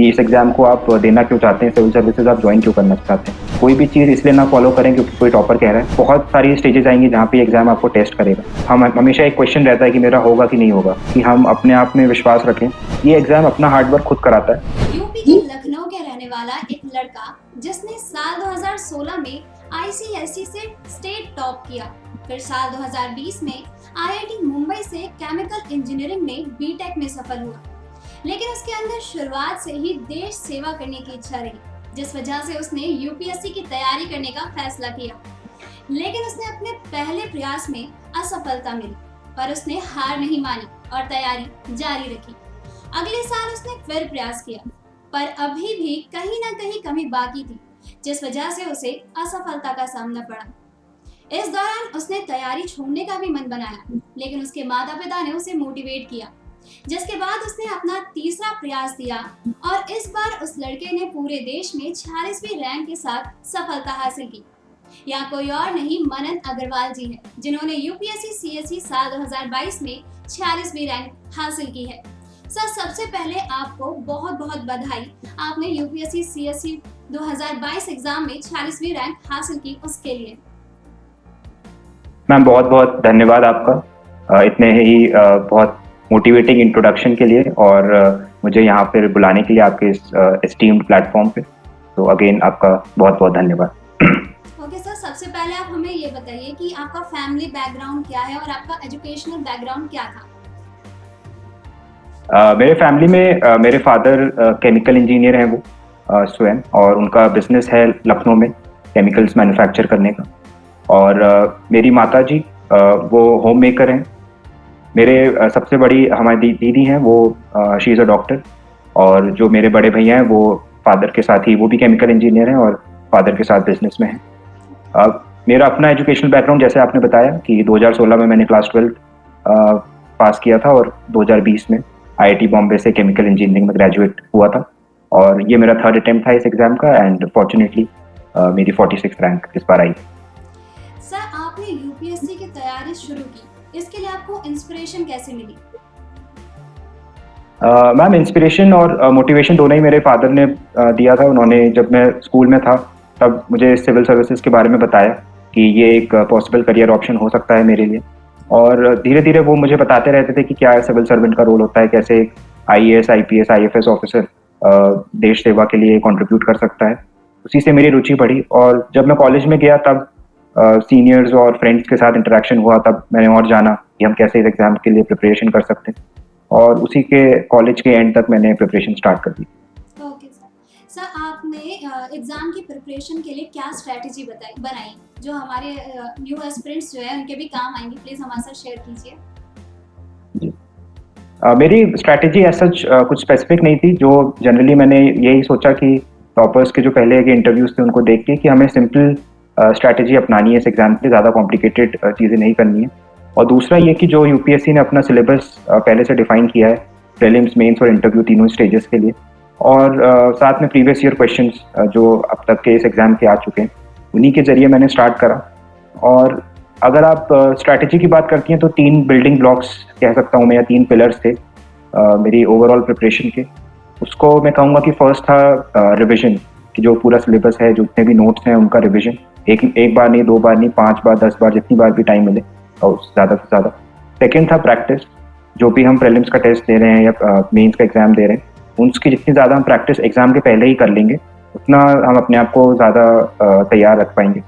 कि इस एग्जाम को आप देना क्यों चाहते हैं, सिविल सर्विसेज आप ज्वाइन क्यों करना चाहते हैं। कोई भी चीज़ इसलिए ना फॉलो करें क्योंकि कोई टॉपर कह रहा है। बहुत सारी स्टेजेस आएंगी जहाँ पे एग्जाम आपको टेस्ट करेगा। हम हमेशा एक क्वेश्चन रहता है कि मेरा होगा कि नहीं होगा, कि हम अपने आप में विश्वास रखें। ये एग्जाम अपना हार्डवर्क खुद कराता है। यूपी के लखनऊ के रहने वाला एक लड़का जिसने साल 2016 में ICSE से स्टेट टॉप किया, फिर साल 2020 में IIT मुंबई से केमिकल इंजीनियरिंग में बीटेक में सफल हुआ। लेकिन उसके अंदर शुरुआत से ही देश सेवा करने की इच्छा रही, जिस वजह से उसने यूपीएससी की तैयारी करने का फैसला किया। लेकिन उसने अपने पहले प्रयास में असफलता मिली, पर उसने हार नहीं मानी और तैयारी जारी रखी। अगले साल उसने फिर प्रयास किया, पर अभी भी कहीं ना कहीं कमी बाकी थी, जिस वजह से उसे असफलता का सामना पड़ा। इस दौरान उसने तैयारी छोड़ने का भी मन बनाया, लेकिन उसके माता पिता ने उसे मोटिवेट किया, जिसके बाद उसने अपना तीसरा प्रयास दिया और इस बार उस लड़के ने पूरे देश में 46वीं रैंक के साथ सफलता हासिल की। यहाँ कोई और नहीं, मनन अग्रवाल जी हैं, जिन्होंने यूपीएससी सीएसई साल 2022 में 46वीं रैंक हासिल की है। सर, सबसे पहले आपको बहुत बहुत बधाई, आपने यूपीएससी सीएसई 2022 एग्जाम में 46वीं रैंक हासिल की उसके लिए। मैम बहुत बहुत धन्यवाद आपका इतने ही बहुत मोटिवेटिंग इंट्रोडक्शन के लिए और मुझे यहाँ पर बुलाने के लिए आपके इस एस्टीम्ड प्लेटफॉर्म पे। तो अगेन आपका बहुत बहुत धन्यवाद। ओके सर, सबसे पहले आप हमें ये बताइए कि आपका फैमिली बैकग्राउंड क्या है और आपका एजुकेशनल बैकग्राउंड क्या था? मेरे फैमिली में मेरे फादर केमिकल इंजीनियर हैं वो स्वयं, और उनका बिजनेस है लखनऊ में केमिकल्स मैन्युफैक्चर करने का। और मेरी माता जी वो होम मेकर हैं। मेरे सबसे बड़ी हमारी दीदी हैं, वो शी इज़ अ डॉक्टर। और जो मेरे बड़े भैया हैं वो फादर के साथ ही, वो भी केमिकल इंजीनियर हैं और फादर के साथ बिजनेस में हैं। मेरा अपना एजुकेशनल बैकग्राउंड जैसे आपने बताया कि 2016 में मैंने क्लास 12 पास किया था और 2020 में IIT बॉम्बे से केमिकल इंजीनियरिंग में ग्रेजुएट हुआ था। और ये मेरा थर्ड अटेम्प्ट था इस एग्जाम का, एंड फॉर्चुनेटली मेरी 46 रैंक इस बार आई। सर, आपने यूपीएससी की तैयारी शुरू की, इसके लिए आपको इंस्पिरेशन कैसे मिली? मैम, इंस्पिरेशन और मोटिवेशन दोनों ही मेरे फादर ने दिया था। उन्होंने जब मैं स्कूल में था तब मुझे सिविल सर्विसेज के बारे में बताया कि ये एक पॉसिबल करियर ऑप्शन हो सकता है मेरे लिए। और धीरे धीरे वो मुझे बताते रहते थे कि क्या सिविल सर्वेंट का रोल होता है, कैसे एक IAS IPS IFS ऑफिसर देश सेवा के लिए कंट्रीब्यूट कर सकता है। उसी से मेरी रुचि बढ़ी और जब मैं कॉलेज में गया तब सीनियर्स और फ्रेंड्स के साथ इंटरेक्शन हुआ, तब मैंने और जाना कि हम कैसे इस एग्जाम के लिए प्रिपरेशन कर सकते हैं। और उसी के कॉलेज के एंड तक मैंने प्रिपरेशन स्टार्ट कर दी। Okay sir. सर, आपने एग्जाम की प्रिपरेशन के लिए क्या स्ट्रेटजी बनाई जो हमारे न्यू एस्पिरेंट्स जो है उनके भी काम आएंगी? प्लीज हमारे साथ शेयर कीजिए। मेरी स्ट्रेटजी ऐसा कुछ स्पेसिफिक नहीं थी। जो जनरली मैंने यही सोचा कि टॉपर्स के जो पहले के इंटरव्यूज थे उनको देख के कि हमें सिंपल स्ट्रेटजी अपनानी है इस एग्जाम के लिए, ज़्यादा कॉम्प्लिकेटेड चीज़ें नहीं करनी है। और दूसरा ये कि जो यूपीएससी ने अपना सिलेबस पहले से डिफाइन किया है प्रीलिम्स, मेंस और इंटरव्यू तीनों स्टेजेस के लिए, और साथ में प्रीवियस ईयर क्वेश्चंस जो अब तक के इस एग्जाम के आ चुके हैं, उन्हीं के जरिए मैंने स्टार्ट करा। और अगर आप स्ट्रैटेजी की बात करती हैं तो 3 बिल्डिंग ब्लॉक्स कह सकता हूँ मैं, या 3 पिलर्स थे मेरी ओवरऑल प्रिपरेशन के। उसको मैं कहूँगा कि फर्स्ट था रिविजन, कि जो पूरा सिलेबस है, जो जितने भी नोट्स हैं उनका रिविजन, एक बार नहीं, 2 बार नहीं, 5 बार 10 बार, जितनी बार भी टाइम मिले और ज़्यादा से ज़्यादा। सेकेंड था प्रैक्टिस, जो भी हम प्रीलिम्स का टेस्ट दे रहे हैं या मेंस का एग्जाम दे रहे हैं, उसकी जितनी ज़्यादा हम प्रैक्टिस एग्जाम के पहले ही कर लेंगे उतना हम अपने आप को ज़्यादा तैयार रख पाएंगे।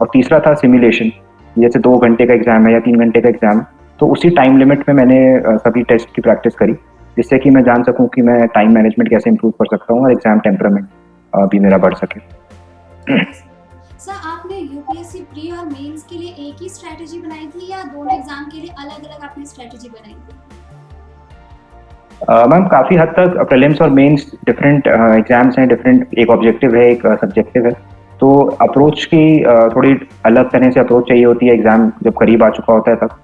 और तीसरा था सिमुलेशन, जैसे 2 घंटे का एग्जाम है या 3 घंटे का एग्जाम है, तो उसी टाइम लिमिट में मैंने सभी टेस्ट की प्रैक्टिस करी, जिससे कि मैं जान सकूं कि मैं टाइम मैनेजमेंट कैसे इंप्रूव कर सकता हूं और एग्जाम टेम्परामेंट भी मेरा बढ़ सके। सर, आपने यूपीएससी प्री और मेंस के लिए एक ही स्ट्रेटजी बनाई थी या दोनों एग्जाम के लिए अलग अलग आपने स्ट्रेटजी बनाई थी? मैम, काफ़ी हद तक प्रीलिम्स और मेंस डिफरेंट एग्जाम्स हैं, डिफरेंट, एक ऑब्जेक्टिव है, एक सब्जेक्टिव है, तो अप्रोच की थोड़ी अलग तरह से अप्रोच चाहिए होती है एग्जाम जब करीब आ चुका होता है तब।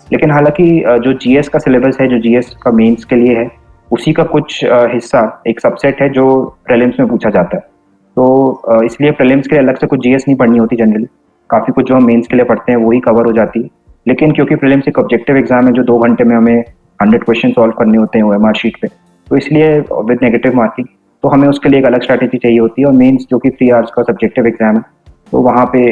लेकिन हालांकि जो GS का सिलेबस है, जो GS का मेंस के लिए है, उसी का कुछ हिस्सा, एक सबसेट है जो प्रीलिम्स में पूछा जाता है। तो इसलिए प्रीलिम्स के लिए अलग से कुछ GS नहीं पढ़नी होती जनरली, काफ़ी कुछ जो हम मेंस के लिए पढ़ते हैं वही कवर हो जाती है। लेकिन क्योंकि प्रीलिम्स एक ऑब्जेक्टिव एग्जाम है जो 2 घंटे में हमें 100 क्वेश्चन सॉल्व करने होते हैं OMR शीट पे, तो इसलिए विद नेगेटिव मार्किंग तो हमें उसके लिए एक अलग स्ट्रैटेजी चाहिए होती है। और मेंस जो कि 3 आवर्स का सब्जेक्टिव एग्जाम है, तो वहाँ पे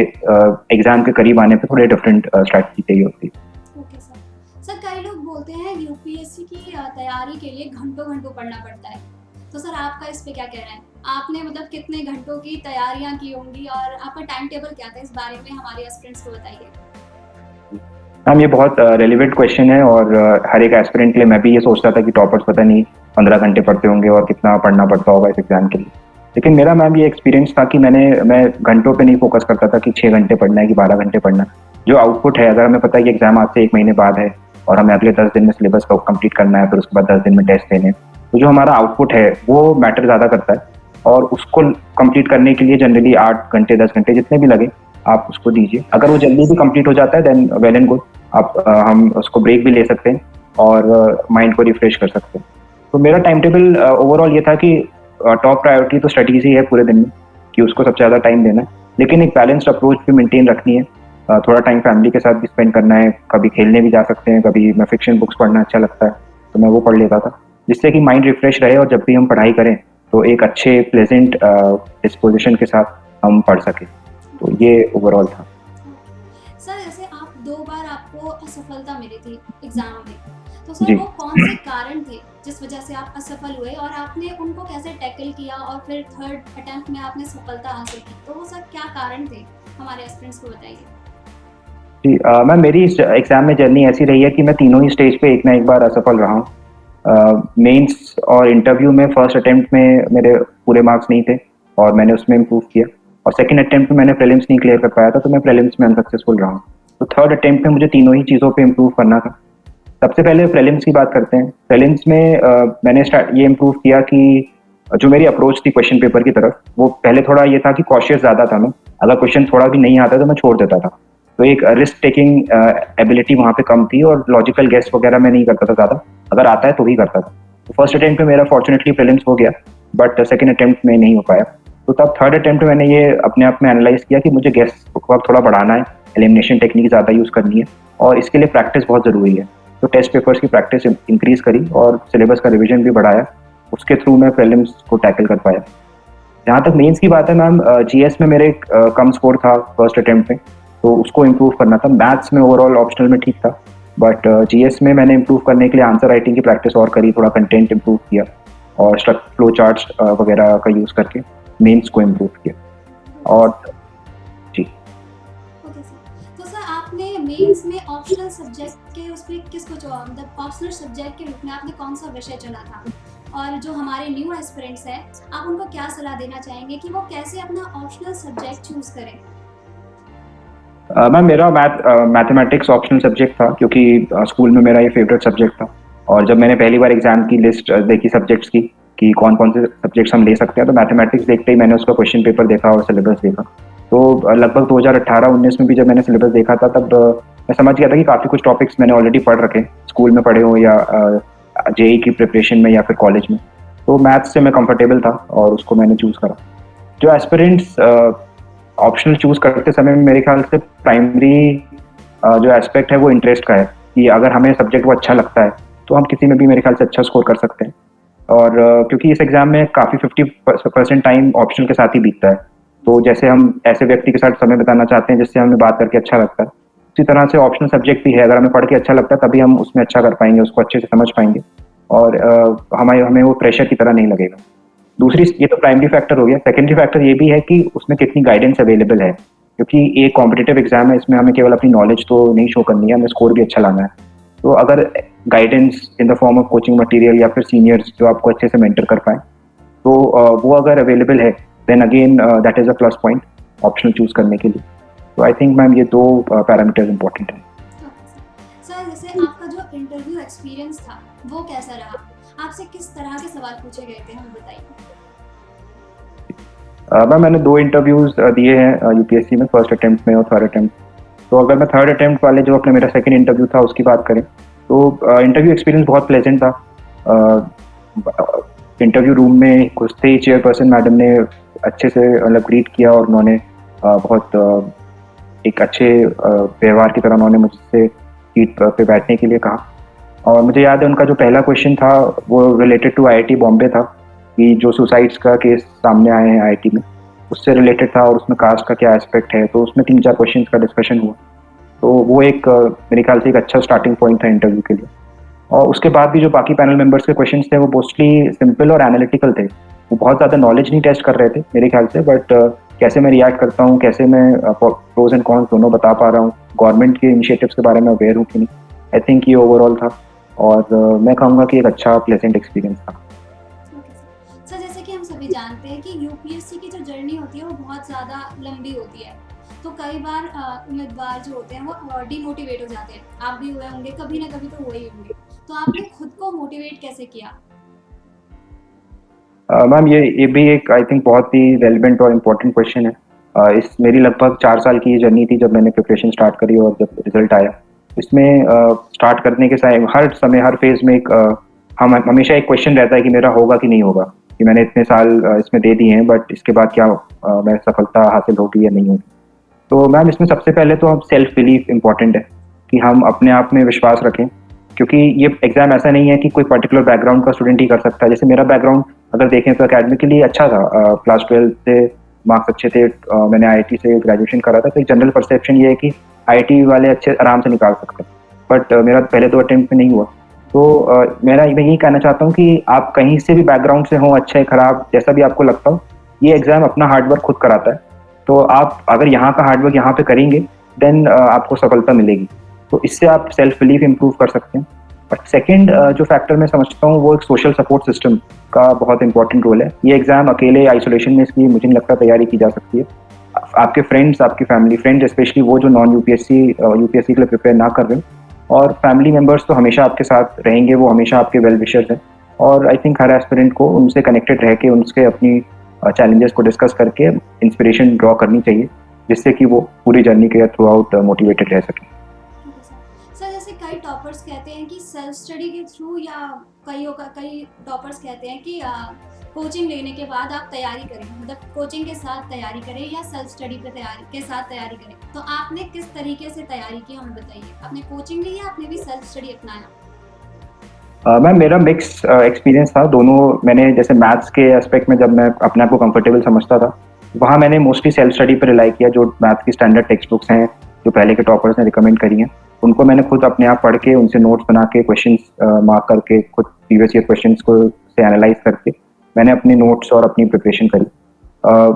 एग्जाम के करीब आने पे थोड़े डिफरेंट स्ट्रैटेजी चाहिए होती है। Okay sir. सर कई लोग बोलते हैं यूपीएससी की तैयारी के लिए घंटों घंटों पढ़ना पड़ता है, तो सर आपका इस पे क्या कहना है? आपने मतलब कितने घंटों की तैयारियां की होंगी और आपका टाइम टेबल क्या था, इस बारे में हमारे एस्पिरेंट्स को बताइए। मैम ये बहुत रेलिवेंट क्वेश्चन है, और हर एक एस्पिरेंट के लिए मैं भी ये सोचता था कि टॉपर्स पता नहीं 15 घंटे पढ़ते होंगे और कितना पढ़ना पड़ता होगा इस एग्जाम के लिए। लेकिन मेरा मैम ये एक्सपीरियंस था कि मैं घंटों पे नहीं फोकस करता था कि 6 घंटे पढ़ना है कि 12 घंटे पढ़ना है। जो आउटपुट है, अगर हमें पता है कि एग्जाम आज से 1 महीने बाद है और हमें अगले 10 दिन में सिलेबस को कंप्लीट करना है, फिर उसके बाद 10 दिन में टेस्ट देने हैं, तो जो हमारा आउटपुट है वो मैटर ज़्यादा करता है। और उसको कंप्लीट करने के लिए जनरली 8 घंटे 10 घंटे जितने भी लगे आप उसको दीजिए। अगर वो जल्दी भी कंप्लीट हो जाता है देन वेल एंड गुड, आप हम उसको ब्रेक भी ले सकते हैं और माइंड को रिफ्रेश कर सकते हैं। तो मेरा टाइम टेबल ओवरऑल ये था कि टॉप प्रायोरिटी तो स्टडीज ही है पूरे दिन में, कि उसको सबसे ज़्यादा टाइम देना है, लेकिन एक बैलेंस्ड अप्रोच भी मेंटेन रखनी है। थोड़ा टाइम फैमिली के साथ भी स्पेंड करना है, कभी खेलने भी जा सकते हैं, कभी मैं फिक्शन बुक्स पढ़ना अच्छा लगता है तो मैं वो पढ़ लेता था, जिससे कि माइंड रिफ्रेश रहे और जब भी हम पढ़ाई करें तो एक अच्छे प्लेजेंट डिस्पोजिशन के साथ हम पढ़ सकें। तो ये ओवरऑल था। सर जैसे आप 2 बार आपको असफलता मिली थी एग्जाम में, तो सर जी। वो कौन से कारण थे जिस वजह से आप असफल हुए और आपने उनको कैसे टैकल किया और फिर थर्ड अटेम्प्ट में आपने सफलता हासिल की? तो वो सर क्या कारण थे, हमारे एस्पिरेंट्स को बताइए। जी मैम मेरी इस एग्जाम में जर्नी ऐसी रही है कि मैं तीनों ही स्टेज पे एक ना एक बार असफल रहा हूँ। मेंस और इंटरव्यू में फर्स्ट अटेम्प्ट में मेरे पूरे मार्क्स नहीं थे और मैंने उसमें इम्प्रूव किया, और सेकंड अटेम्प्ट में मैंने प्रीलिम्स नहीं क्लियर कर पाया था तो मैं प्रीलिम्स में अनसक्सेसफुल रहा हूँ। तो थर्ड अटेम्प्ट में मुझे तीनों ही चीज़ों पे इम्प्रूव करना था। सबसे पहले प्रीलिम्स की बात करते हैं। प्रीलिम्स में मैंने ये इम्प्रूव किया कि जो मेरी अप्रोच थी क्वेश्चन पेपर की तरफ, वो पहले थोड़ा ये था कि कॉशियस ज़्यादा था मैं, अगर क्वेश्चन थोड़ा भी नहीं आता तो मैं छोड़ देता था। तो एक रिस्क टेकिंग एबिलिटी वहाँ पे कम थी और लॉजिकल गेस वगैरह मैं नहीं करता था ज़्यादा, अगर आता है तो ही करता था। तो फर्स्ट अटेम्प्ट में मेरा फॉर्चुनेटली प्रीलिम्स हो गया, बट सेकंड अटेम्प्ट में नहीं हो पाया। तो तब थर्ड अटेम्प्ट में मैंने ये अपने आप में एनालाइज किया कि मुझे गेस को थोड़ा बढ़ाना है, एलिमिनेशन टेक्निक ज़्यादा यूज़ करनी है, और इसके लिए प्रैक्टिस बहुत ज़रूरी है। तो टेस्ट पेपर्स की प्रैक्टिस इंक्रीज करी और सिलेबस का रिवीजन भी बढ़ाया, उसके थ्रू मैं प्रीलिम्स को टैकल कर पाया। जहाँ तक मेंस की बात है मैम, जीएस में मेरे कम स्कोर था फर्स्ट अटेम्प्ट में, तो उसको इम्प्रूव करना था। मैथ्स में ओवरऑल ऑप्शनल में ठीक था, बट जीएस में मैंने इम्प्रूव करने के लिए आंसर राइटिंग की प्रैक्टिस और करी, थोड़ा कंटेंट इम्प्रूव किया और फ्लो चार्ट्स वगैरह का यूज़ करके मेंस को इम्प्रूव किया। और जी ओके सर। तो सर आपने मेंस में ऑप्शनल सब्जेक्ट के उसमें किसको चुना, मतलब ऑप्शनल सब्जेक्ट के रूप में आपने कौन सा विषय चुना था? और जो हमारे न्यू एस्पिरेंट्स हैं, आप उनको क्या सलाह देना चाहेंगे कि वो कैसे अपना ऑप्शनल सब्जेक्ट चूज करें? मैम मेरा मैथमेटिक्स ऑप्शनल सब्जेक्ट था, क्योंकि स्कूल में मेरा ये फेवरेट सब्जेक्ट था। और जब मैंने पहली बार एग्जाम की लिस्ट देखी सब्जेक्ट्स की कि कौन कौन से सब्जेक्ट्स हम ले सकते हैं, तो मैथमेटिक्स देखते ही मैंने उसका क्वेश्चन पेपर देखा और सिलेबस देखा। तो लगभग 2018-19 में भी जब मैंने सिलेबस देखा था, तब मैं समझ गया था कि काफ़ी कुछ टॉपिक्स मैंने ऑलरेडी पढ़ रखे, स्कूल में पढ़े हो या जेई की प्रिपरेशन में या फिर कॉलेज में। तो मैथ्स से मैं कंफर्टेबल था और उसको मैंने चूज़ करा। जो एस्पिरेंट्स ऑप्शनल चूज़ करते समय मेरे ख्याल से प्राइमरी जो एस्पेक्ट है वो इंटरेस्ट का है, कि अगर हमें सब्जेक्ट वो अच्छा लगता है तो हम किसी में भी मेरे ख्याल से अच्छा स्कोर कर सकते हैं। और क्योंकि इस एग्जाम में काफ़ी 50% टाइम ऑप्शनल के साथ ही बीतता है, तो जैसे हम ऐसे व्यक्ति के साथ समय बिताना चाहते हैं जिससे हमें बात करके अच्छा लगता है, उसी तरह से ऑप्शनल सब्जेक्ट भी है, अगर हमें पढ़ के अच्छा लगता है तभी हम उसमें अच्छा कर पाएंगे, उसको अच्छे से समझ पाएंगे और हमें वो प्रेशर की तरह नहीं लगेगा। दूसरी, ये तो प्राइमरी फैक्टर हो गया। सेकेंडरी फैक्टर ये भी है कि उसमें कितनी गाइडेंस अवेलेबल है, क्योंकि एक कॉम्पिटिटिव एग्जाम है, इसमें हमें केवल अपनी नॉलेज तो नहीं शो करनी है, हमें स्कोर भी अच्छा लाना है। तो अगर guidance in the form of coaching material या फिर सीनियर्स जो आपको अच्छे से मेंटर कर पाए, तो वो अगर अवेलेबल है, then again that is a plus point optional choose करने के लिए। तो आई थिंक मैम ये 2 पैरामीटर्स इंपॉर्टेंट हैं। सर जैसे आपका जो इंटरव्यू एक्सपीरियंस था वो कैसा रहा, आपसे किस तरह के सवाल पूछे गए थे, हमें बताइए। मैम मैंने 2 इंटरव्यूज दिए हैं यूपीएससी में, फर्स्ट अटेम्प्ट में और थर्ड अटेम्प्ट। तो अगर मैं थर्ड अटेम्प्ट वाले जो अपने मेरा सेकंड इंटरव्यू था उसकी बात करें, तो इंटरव्यू एक्सपीरियंस बहुत प्लेजेंट था। इंटरव्यू रूम में घुसते ही चेयरपर्सन मैडम ने अच्छे से मतलब ग्रीट किया और उन्होंने बहुत एक अच्छे व्यवहार की तरह उन्होंने मुझसे सीट पे बैठने के लिए कहा। और मुझे याद है उनका जो पहला क्वेश्चन था वो रिलेटेड टू आईआईटी बॉम्बे था, कि जो सुसाइड्स का केस सामने आए हैं आईआईटी में, उससे रिलेटेड था और उसमें कास्ट का क्या एस्पेक्ट है, तो उसमें 3-4 क्वेश्चन का डिस्कशन हुआ। तो वो एक मेरे ख्याल से एक अच्छा स्टार्टिंग पॉइंट था इंटरव्यू के लिए। और उसके बाद भी जो बाकी पैनल मेंबर्स के क्वेश्चंस थे वो मोस्टली सिंपल और एनालिटिकल थे। वो बहुत ज़्यादा नॉलेज नहीं टेस्ट कर रहे थे मेरे ख्याल से, बट कैसे मैं रिएक्ट करता हूँ, कैसे मैं प्रोज एंड कॉन्स दोनों बता पा रहा हूँ, गवर्नमेंट के इनिशिएटिव्स के बारे में अवेयर हूँ कि नहीं, आई थिंक ये ओवरऑल था। और मैं कहूँगा कि एक अच्छा प्लेजेंट एक्सपीरियंस था। सर जैसे कि हम सभी जानते हैं कि यूपीएससी की जो जर्नी होती है वो बहुत ज़्यादा लंबी होती है, तो कई बार उम्मीदवार जो होते हैं वो डिमोटिवेट हो जाते हैं। आप भी हुए होंगे, कभी ना कभी तो हुए ही होंगे। तो आपने खुद को मोटिवेट कैसे किया? मैम ये भी एक आई थिंक बहुत ही रेलिवेंट और इम्पोर्टेंट क्वेश्चन है। इस मेरी लगभग 4 साल की ये जर्नी थी जब मैंने प्रिपरेशन स्टार्ट करी और जब रिजल्ट आया। इसमें स्टार्ट करने के हर समय हर फेज में एक हम हमेशा एक क्वेश्चन रहता है कि मेरा होगा कि नहीं होगा, कि मैंने इतने साल इसमें दे दिए हैं, बट इसके बाद क्या मैं सफलता हासिल होगी या नहीं होगी। तो मैम इसमें सबसे पहले तो हम सेल्फ बिलीफ इम्पॉर्टेंट है कि हम अपने आप में विश्वास रखें, क्योंकि ये एग्जाम ऐसा नहीं है कि कोई पर्टिकुलर बैकग्राउंड का स्टूडेंट ही कर सकता है। जैसे मेरा बैकग्राउंड अगर देखें तो अकेडमिकली अच्छा था, क्लास 12 से मार्क्स अच्छे थे, मैंने आईआईटी से ग्रेजुएशन करा था, तो एक जनरल परसेप्शन ये है कि आईआईटी वाले अच्छे आराम से निकाल सकते हैं, बट मेरा पहले 2 अटेम्प्ट में नहीं हुआ। तो मैं यही कहना चाहता हूँ कि आप कहीं से भी बैकग्राउंड से हों, अच्छे खराब जैसा भी आपको लगता हो, ये एग्जाम अपना हार्डवर्क खुद कराता है। तो आप अगर यहाँ का हार्डवर्क यहाँ पे करेंगे देन आपको सफलता मिलेगी। तो इससे आप सेल्फ बिलीफ इम्प्रूव कर सकते हैं। बट सेकंड जो फैक्टर मैं समझता हूँ वो एक सोशल सपोर्ट सिस्टम का बहुत इंपॉर्टेंट रोल है। ये एग्जाम अकेले आइसोलेशन में इसकी मुझे नहीं लगता तैयारी की जा सकती है। आपके फ्रेंड्स, आपकी फैमिली फ्रेंड्स स्पेशली वो जो नॉन यूपीएससी के लिए प्रिपेयर ना कर रहे हो, और फैमिली मेम्बर्स तो हमेशा आपके साथ रहेंगे, वो हमेशा आपके वेल विशर्स हैं। और आई थिंक हर एस्पिरेंट को उनसे कनेक्टेड रह के उनसे अपनी चैलेंजेस को डिस्कस करके इंस्पिरेशन ड्रॉ करनी चाहिए, जिससे कि वो पूरी जर्नी के थ्रू आउट मोटिवेटेड रह सकें। सर जैसे कई टॉपर्स कहते हैं कि सेल्फ स्टडी के थ्रू, या कई टॉपर्स कहते हैं कि कोचिंग लेने के बाद आप तैयारी करें, मतलब कोचिंग के साथ तैयारी करें या सेल्फ स्टडी पे के साथ तैयारी करें। तो आपने किस तरीके से तैयारी की हमें बताइए। आपने कोचिंग ली या आपने भी सेल्फ स्टडी अपनाया? मैम मेरा मिक्स एक्सपीरियंस था दोनों। मैंने जैसे मैथ्स के एस्पेक्ट में जब मैं अपने आप को कंफर्टेबल समझता था, वहाँ मैंने मोस्टली सेल्फ स्टडी पर रिलाई किया। जो मैथ्स की स्टैंडर्ड टेक्स्ट बुक्स हैं जो पहले के टॉपर्स ने रिकमेंड करी हैं, उनको मैंने खुद अपने आप पढ़ के उनसे नोट्स बना के क्वेश्चंस मार्क करके खुद प्रीवियस ईयर क्वेश्चंस को से एनालाइज करके मैंने अपने नोट्स और अपनी प्रिपरेशन करी।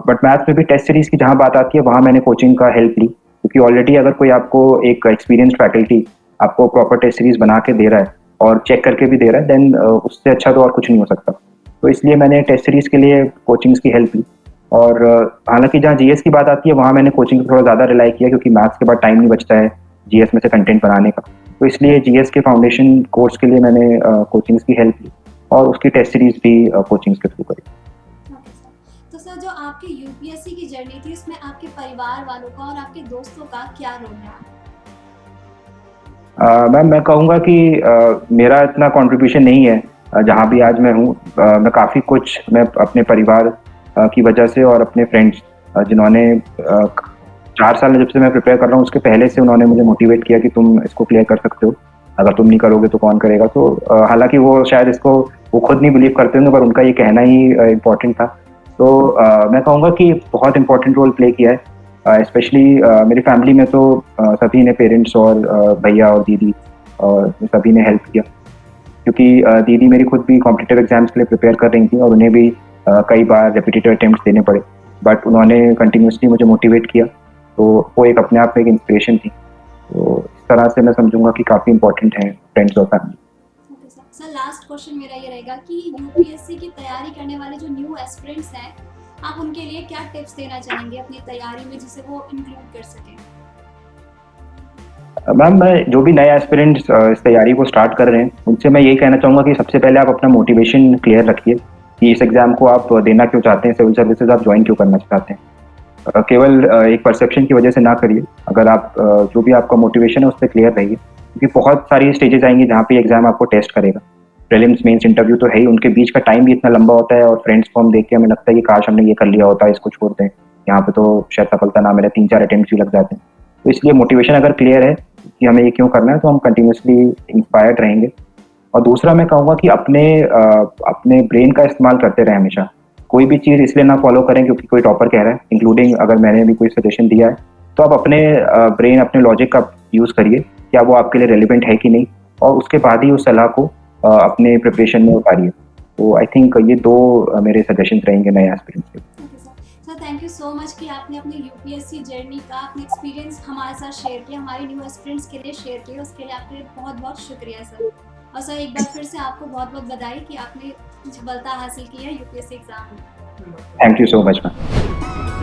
बट मैथ्स में भी टेस्ट सीरीज की जहाँ बात आती है वहाँ मैंने कोचिंग का हेल्प ली, क्योंकि ऑलरेडी अगर कोई आपको एक एक्सपीरियंस्ड फैकल्टी आपको प्रॉपर टेस्ट सीरीज बना के दे रहा है और चेक करके भी दे रहा है, देन उससे अच्छा तो और कुछ नहीं हो सकता। तो इसलिए मैंने टेस्ट सीरीज के लिए कोचिंग्स की हेल्प ली। और हालांकि जहाँ जीएस की बात आती है वहाँ मैंने कोचिंग पर थोड़ा ज़्यादा रिलाई किया, क्योंकि मैथ्स के बाद टाइम नहीं बचता है जीएस में से कंटेंट बनाने का। तो इसलिए जीएस के फाउंडेशन कोर्स के लिए मैंने कोचिंग्स की हेल्प ली और उसकी टेस्ट सीरीज भी कोचिंग्स के थ्रू करी। तो सर जो आपकी यूपीएससी की जर्नी थी उसमें आपके परिवार वालों का और आपके दोस्तों का क्या रोल रहा? मैम मैं कहूँगा कि मेरा इतना कंट्रीब्यूशन नहीं है जहाँ भी आज मैं हूँ। मैं काफ़ी कुछ मैं अपने परिवार की वजह से और अपने फ्रेंड्स जिन्होंने 4 साल जब से मैं प्रिपेयर कर रहा हूँ उसके पहले से उन्होंने मुझे मोटिवेट किया कि तुम इसको क्लियर कर सकते हो, अगर तुम नहीं करोगे तो कौन करेगा। तो हालांकि वो शायद इसको वो खुद नहीं बिलीव करते होंगे, पर उनका ये कहना ही इम्पोर्टेंट था। तो मैं कहूँगा कि बहुत इंपॉर्टेंट रोल प्ले किया है। स्पेशली मेरी फैमिली में तो सभी ने, पेरेंट्स और भैया और दीदी और सभी ने हेल्प किया, क्योंकि दीदी मेरी खुद भी कॉम्पिटिटिव एग्जाम्स के लिए प्रिपेयर कर रही थी और उन्हें भी कई बार रिपीटेटिव अटेम्प्ट्स देने पड़े, बट उन्होंने कंटिन्यूसली मुझे मोटिवेट किया। तो वो एक अपने आप में एक इंस्पिरेशन थी। तो इस तरह से मैं समझूंगा कि काफ़ी इंपॉर्टेंट है फ्रेंड्स और फैमिली। सर लास्ट क्वेश्चन मेरा ये रहेगा कि यूपीएससी की तैयारी करने वाले जो न्यू एस्पिरेंट्स हैं, आप उनके लिए क्या टिप्स देना चाहेंगे अपनी तैयारी में जिसे वो इंक्लूड कर सकें? मैम मैं जो भी नए एस्पिरेंट्स इस तैयारी को स्टार्ट कर रहे हैं उनसे मैं यही कहना चाहूँगा कि सबसे पहले आप अपना मोटिवेशन क्लियर रखिए कि इस एग्ज़ाम को आप देना क्यों चाहते हैं, सिविल सर्विसेज आप ज्वाइन क्यों करना चाहते हैं। केवल एक परसेप्शन की वजह से ना करिए। अगर आप जो भी आपका मोटिवेशन है उस पर क्लियर रहिए, क्योंकि बहुत सारी स्टेजेस आएंगी जहाँ पे एग्जाम आपको टेस्ट करेगा। प्रीलिम्स, मेंस, इंटरव्यू तो है ही, उनके बीच का टाइम भी इतना लंबा होता है और फ्रेंड्स को हम देख के हमें लगता है कि काश हमने ये कर लिया होता, इसको छोड़ दें, यहाँ पे तो शायद सफलता ना मिले, 3-4 अटेम्प्ट भी लग जाते हैं। तो इसलिए मोटिवेशन अगर क्लियर है कि हमें ये क्यों करना है तो हम कंटिन्यूसली इंस्पायर्ड रहेंगे और दूसरा मैं कहूँगा कि अपने ब्रेन का इस्तेमाल करते रहें हमेशा। कोई भी चीज़ इसलिए ना फॉलो करें क्योंकि कोई टॉपर कह रहा है, इंक्लूडिंग अगर मैंने भी कोई सजेशन दिया है, तो आप अपने ब्रेन, अपने लॉजिक का यूज़ करिए, क्या वो आपके लिए रेलिवेंट है कि नहीं, और उसके बाद ही उस सलाह को अपने प्रिपरेशन में उतारिए। तो आई थिंक ये 2 मेरे सजेशंस रहेंगे नए एस्पिरेंट्स के। Okay sir. Sir thank you so much कि आपने अपनी यूपीएससी जर्नी का अपने एक्सपीरियंस हमारे साथ शेयर किया, हमारे न्यू एस्पिरेंट्स के लिए शेयर किया, उसके लिए आपके बहुत बहुत शुक्रिया सर। और सर एक बार फिर से आपको बहुत बहुत बधाई कि आपने सफलता हासिल की है यूपीएससी एग्जाम में। Thank you so much ma'am.